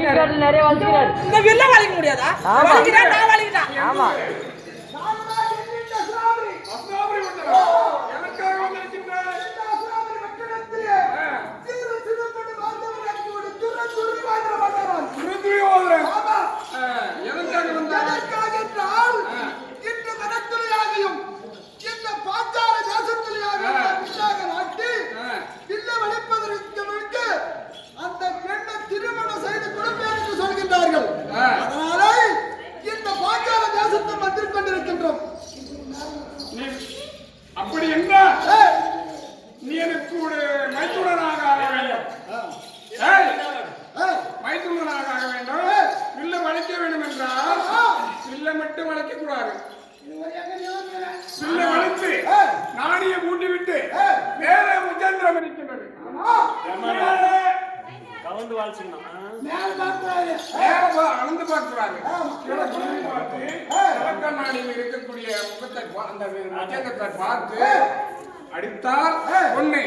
வலிக்கிறாரு நிறைய வலிக்கிறாரு. இந்த வில்ல வலிக்க முடியாதா? வலிக்கிறா நான் வலிக்கிறேன். ஆமா. அப்படி என்ன நீ எனக்கு ஒரு மைத்துனனாக ஆக வேண்டும். மைத்துனனாக ஆக வேண்டும். வில்ல வளைக்க வேண்டும் என்றால் வில்ல மட்டும் வளைக்க கூடாது. வில்ல வளைத்து நாணியை மூட்டி விட்டு வேற முஜந்திரம் இருக்கின்றது. கலந்து வாழ்ச்சிக்கணும். அளந்து பார்க்கிறாரு. நாடியில் இருக்கக்கூடிய முகத்தை அந்த முஜந்தத்தை பார்த்து அடித்தால் ஒண்ணு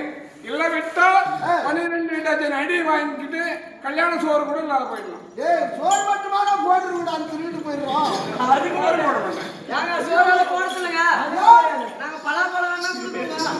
இல்ல விட்டால் 12 டஜன் அடி வாங்கிட்டு கல்யாண சோறு கூட இல்லாத போயிடலாம். சோறு மட்டுமா போட்டுருக்கூடாது சொல்லிட்டு போயிடுவோம். அதுக்கு போட மாட்டேன். சோறு போட சொல்லுங்க. நாங்க பலாப்பழம் வேணா கொடுத்துருவோம்.